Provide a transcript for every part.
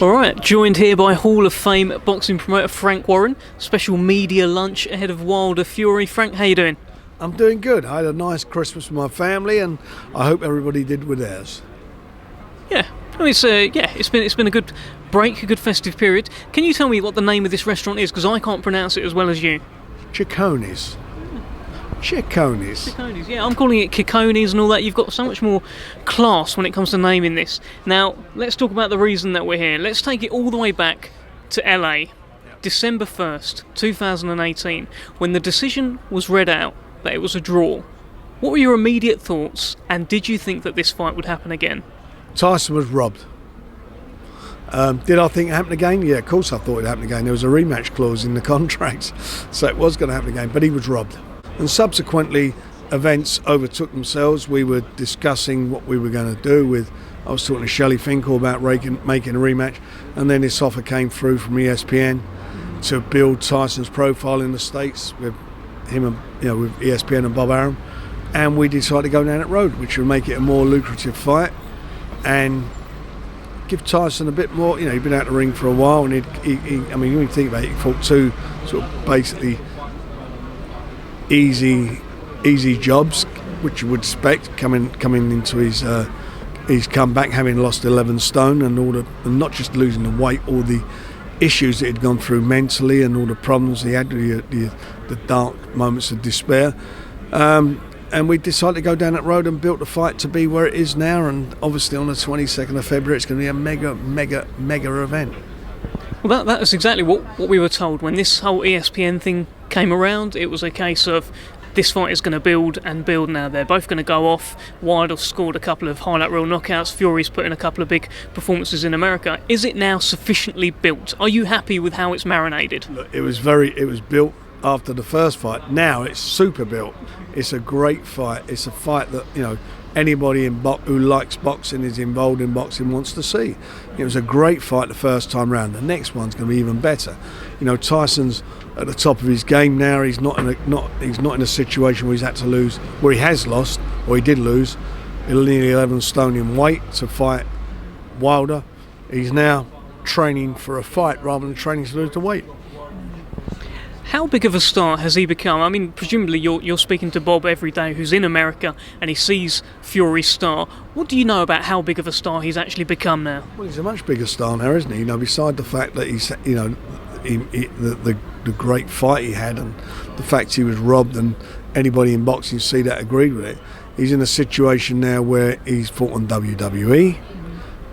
All right, joined here by Hall of Fame boxing promoter Frank Warren. Special media lunch ahead of Wilder Fury. Frank, how you doing? I'm doing good. I had a nice Christmas with my family, and I hope everybody did with theirs. Yeah, I mean, it's been a good break, a good festive period. Can you tell me what the name of this restaurant is? Because I can't pronounce it as well as you. Ciccone's. Ciccone's, yeah, I'm calling it Ciccone's and all that. You've got so much more class when it comes to naming this. Now, let's talk about the reason that we're here. Let's take it all the way back to LA, December 1st, 2018, when the decision was read out that it was a draw. What were your immediate thoughts, and did you think that this fight would happen again? Tyson was robbed. Did I think it happened again? Yeah, of course I thought it happened again. There was a rematch clause in the contract, so it was going to happen again, but he was robbed. And subsequently, events overtook themselves. We were discussing what we were going to do I was talking to Shelley Finkel about making a rematch, and then this offer came through from ESPN to build Tyson's profile in the States with him and, with ESPN and Bob Arum. And we decided to go down that road, which would make it a more lucrative fight and give Tyson a bit more. He'd been out the ring for a while, and when you think about it, he fought two sort of basically easy jobs, which you would expect coming into his comeback, having lost 11 stone and not just losing the weight, all the issues that he'd gone through mentally and all the problems he had, the dark moments of despair. And we decided to go down that road and built the fight to be where it is now. And obviously on the 22nd of February, it's going to be a mega event. Well, that was exactly what we were told. When this whole ESPN thing came around, it was a case of this fight is going to build and build now. They're both going to go off. Wilder scored a couple of highlight reel knockouts. Fury's put in a couple of big performances in America. Is it now sufficiently built? Are you happy with how it's marinated? Look, it was built after the first fight. Now it's super built. It's a great fight. It's a fight that, anybody who likes boxing, is involved in boxing, wants to see. It was a great fight the first time round. The next one's going to be even better. Tyson's at the top of his game now. He's not in a situation where he's had to lose, where he has lost, or he did lose, nearly 11 stone in weight to fight Wilder. He's now training for a fight rather than training to lose the weight. How big of a star has he become? I mean, presumably you're speaking to Bob every day, who's in America, and he sees Fury's star. What do you know about how big of a star he's actually become now? Well, he's a much bigger star now, isn't he? Beside the fact that he's, the great fight he had, and the fact he was robbed, and anybody in boxing see that agreed with it. He's in a situation now where he's fought on WWE,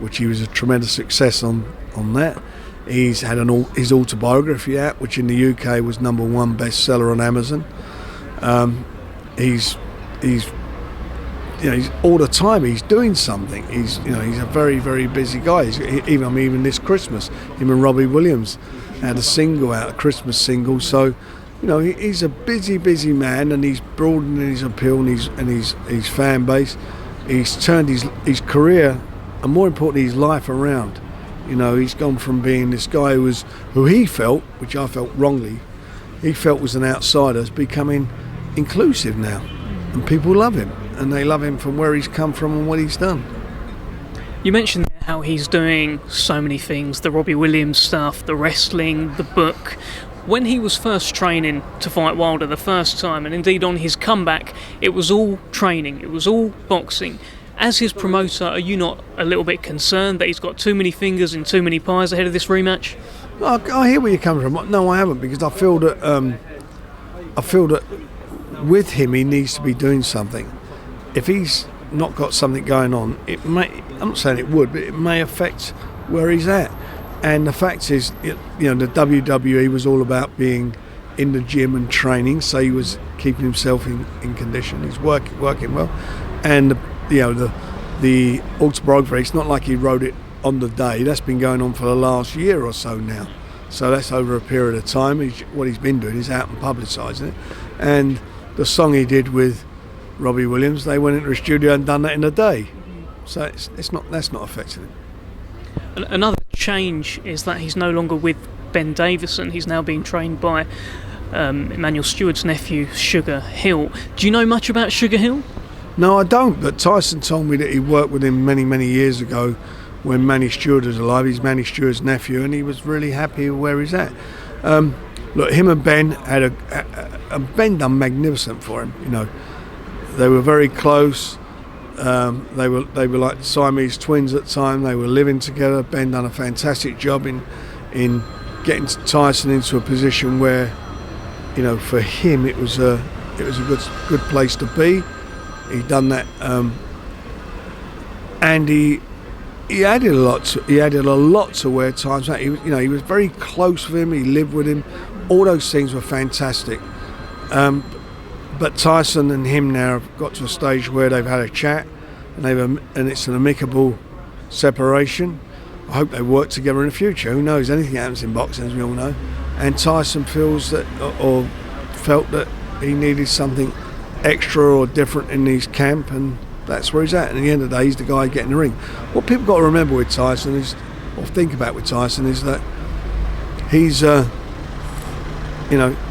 which he was a tremendous success on that. He's had his autobiography out, which in the UK was #1 bestseller on Amazon. He's all the time he's doing something. He's a very, very busy guy. Even this Christmas, him and Robbie Williams had a Christmas single. So, he's a busy man, and he's broadening his appeal and his fan base. He's turned his career, and more importantly, his life around. He's gone from being this guy who he felt, which I felt wrongly, he felt was an outsider, is becoming inclusive now. And people love him, and they love him from where he's come from and what he's done. You mentioned how he's doing so many things, the Robbie Williams stuff, the wrestling, the book. When he was first training to fight Wilder the first time, and indeed on his comeback, it was all training, it was all boxing. As his promoter, are you not a little bit concerned that he's got too many fingers in too many pies ahead of this rematch? I hear where you're coming from. No, I haven't, because I feel that with him he needs to be doing something. If he's not got something going on, it may. I'm not saying it would, but it may affect where he's at. And the fact is, the WWE was all about being in the gym and training, so he was keeping himself in condition. He's working well, and the autobiography, it's not like he wrote it on the day. That's been going on for the last year or so now. So that's over a period of time. What he's been doing is out and publicising it. And the song he did with Robbie Williams, they went into the studio and done that in a day. So that's not affecting it. Another change is that he's no longer with Ben Davison. He's now being trained by Emmanuel Stewart's nephew, SugarHill. Do you know much about SugarHill? No, I don't, but Tyson told me that he worked with him many, many years ago when Manny Stewart was alive. He's Manny Stewart's nephew, and he was really happy with where he's at. Look, him and Ben had Ben done magnificent for him. You know, they were very close. They were like Siamese twins at the time. They were living together. Ben done a fantastic job in getting Tyson into a position where, you know, for him it was a good place to be. He done that, and he added a lot to where Tyson at. He was very close with him. He lived with him. All those things were fantastic. But Tyson and him now have got to a stage where they've had a chat, and it's an amicable separation. I hope they work together in the future. Who knows? Anything happens in boxing, as we all know. And Tyson feels that, or felt that he needed something extra or different in his camp, and that's where he's at. And at the end of the day, he's the guy getting the ring. What people got to remember with Tyson is, or think about with Tyson, is that he's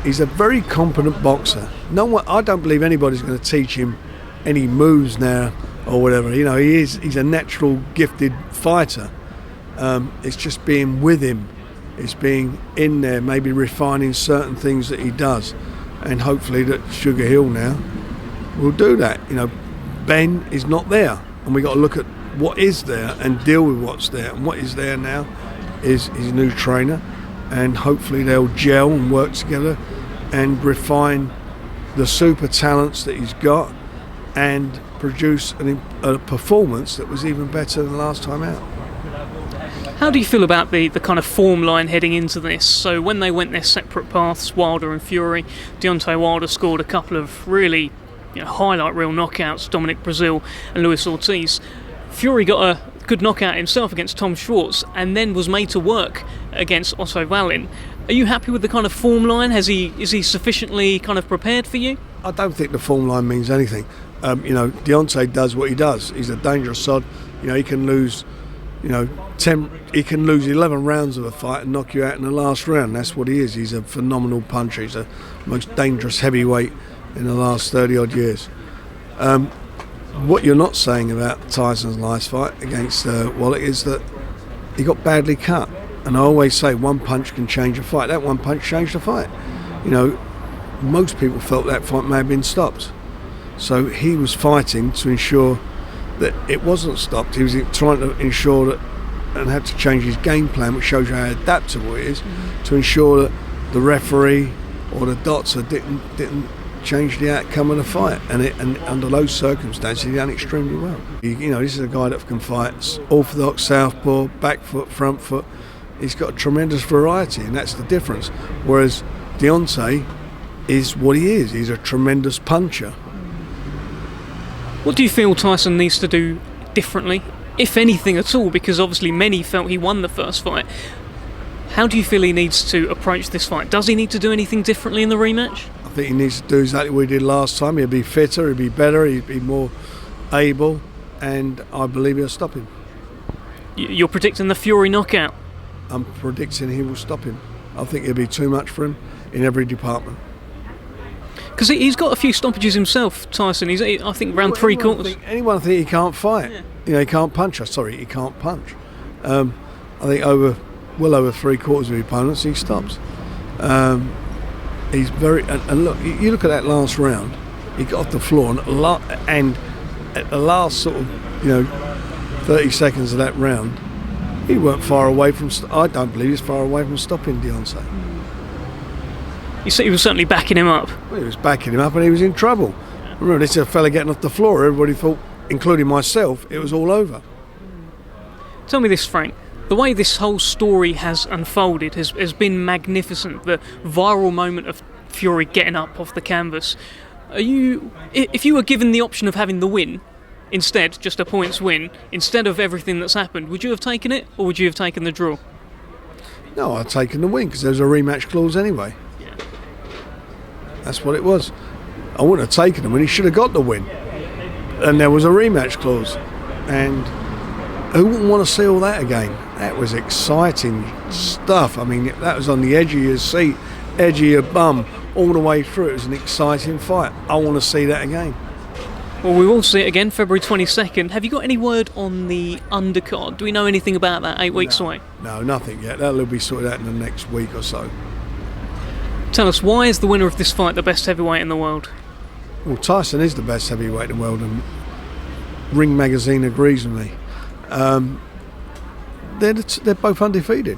he's a very competent boxer. I don't believe anybody's going to teach him any moves now or whatever. You know, he's a natural gifted fighter. It's just being with him. It's being in there, maybe refining certain things that he does. And hopefully that SugarHill now will do that. You know, Ben is not there, and we got to look at what is there and deal with what's there. And what is there now is his new trainer, and hopefully they'll gel and work together and refine the super talents that he's got and produce a performance that was even better than the last time out. How do you feel about the kind of form line heading into this? So when they went their separate paths, Wilder and Fury, Deontay Wilder scored a couple of really highlight reel knockouts, Dominic Brazil and Luis Ortiz. Fury got a good knockout himself against Tom Schwartz and then was made to work against Otto Wallin. Are you happy with the kind of form line? Is he sufficiently kind of prepared for you? I don't think the form line means anything. Deontay does what he does. He's a dangerous sod. He can lose 11 rounds of a fight and knock you out in the last round. That's what he is. He's a phenomenal puncher. He's the most dangerous heavyweight in the last 30 odd years. What you're not saying about Tyson's last fight against Wallach is that he got badly cut. And I always say one punch can change a fight. That one punch changed the fight. Most people felt that fight may have been stopped. So he was fighting to ensure that it wasn't stopped. He was trying to ensure that, and had to change his game plan, which shows you how adaptable he is, to ensure that the referee or the doctor didn't change the outcome of the fight. And under those circumstances, he done extremely well. This is a guy that can fight orthodox, southpaw, back foot, front foot. He's got a tremendous variety, and that's the difference. Whereas Deontay is what he is. He's a tremendous puncher. What do you feel Tyson needs to do differently, if anything at all? Because obviously many felt he won the first fight. How do you feel he needs to approach this fight? Does he need to do anything differently in the rematch? I think he needs to do exactly what he did last time. He'll be fitter, he'll be better, he'll be more able, and I believe he'll stop him. You're predicting the Fury knockout? I'm predicting he will stop him. I think it'll be too much for him in every department. Because he's got a few stoppages himself, Tyson. He's, I think, around three quarters. Anyone think he can't fight? Yeah. He can't punch. He can't punch. I think well over three quarters of the opponents he stops. He's very. And look, you look at that last round. He got off the floor, and at the last sort of 30 seconds of that round, he weren't far away from. I don't believe he's far away from stopping Deontay. You see, he was certainly backing him up. Well, he was backing him up, and he was in trouble. Remember, this is a fella getting off the floor. Everybody thought, including myself, it was all over. Tell me this, Frank. The way this whole story has unfolded has been magnificent. The viral moment of Fury getting up off the canvas. If you were given the option of having the win, instead, just a points win, instead of everything that's happened, would you have taken it, or would you have taken the draw? No, I'd taken the win, because there was a rematch clause anyway. That's what it was. I wouldn't have taken him, and he should have got the win. And there was a rematch clause. And who wouldn't want to see all that again? That was exciting stuff. I mean, that was on the edge of your seat, edge of your bum, all the way through. It was an exciting fight. I want to see that again. Well, we will see it again, February 22nd. Have you got any word on the undercard? Do we know anything about that 8 weeks away? No, nothing yet. That'll be sorted out in the next week or so. Tell us, why is the winner of this fight the best heavyweight in the world? Well, Tyson is the best heavyweight in the world, and Ring Magazine agrees with me. They're both undefeated.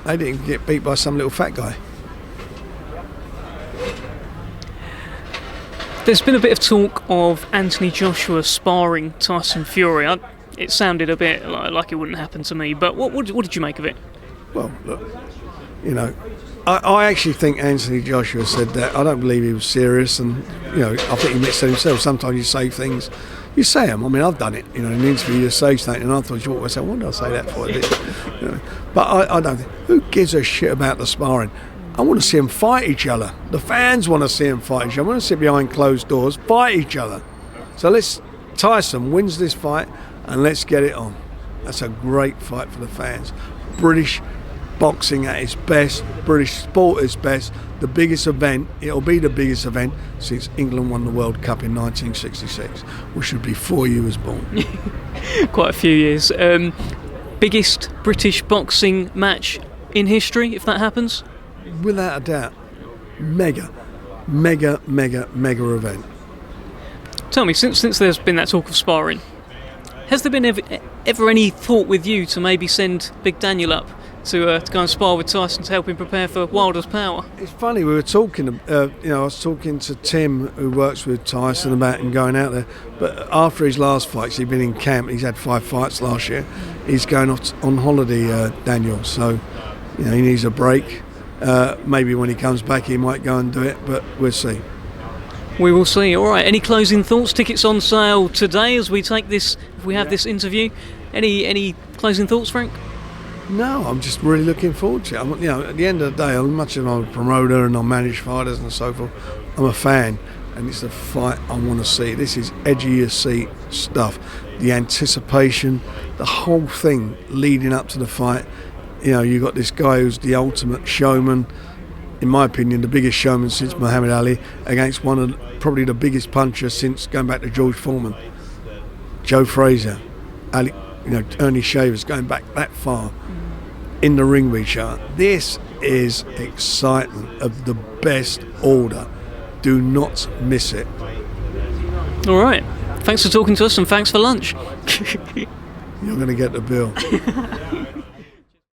They didn't get beat by some little fat guy. There's been a bit of talk of Anthony Joshua sparring Tyson Fury. It sounded a bit like it wouldn't happen to me, but what did you make of it? Well, look, I actually think Anthony Joshua said that. I don't believe he was serious, and I think he mixed it himself. Sometimes you say things, you say them. I mean, I've done it. In an interview, you say something, and I thought, what did I say that for? But I don't think. Who gives a shit about the sparring? I want to see them fight each other. The fans want to see them fight each other. I want to sit behind closed doors, fight each other. So Tyson wins this fight, and let's get it on. That's a great fight for the fans. British boxing at its best, British sport at its best, the biggest event. It'll be the biggest event since England won the World Cup in 1966, which would be 4 years born. Quite a few years. Biggest British boxing match in history, if that happens? Without a doubt. Mega event. Tell me, since there's been that talk of sparring, has there been ever any thought with you to maybe send Big Daniel up to go and spar with Tyson to help him prepare for Wilder's power? It's funny, we were talking, I was talking to Tim, who works with Tyson, about him going out there, but after his last fights, he'd been in camp, he's had 5 fights last year, he's going off on holiday, Daniel, so he needs a break. Maybe when he comes back he might go and do it, but we'll see. We will see. All right, any closing thoughts? Tickets on sale today as we take this, if we have this interview. Any closing thoughts, Frank? No, I'm just really looking forward to it. At the end of the day, as much as I'm a promoter and I manage fighters and so forth, I'm a fan, and it's the fight I want to see. This is edge of your seat stuff. The anticipation, the whole thing leading up to the fight. You got this guy who's the ultimate showman, in my opinion, the biggest showman since Muhammad Ali, against one of probably the biggest punchers since going back to George Foreman, Joe Frazier, Ali, Ernie Shavers, going back that far in the ring with each other. This is excitement of the best order. Do not miss it. All right. Thanks for talking to us, and thanks for lunch. You're going to get the bill.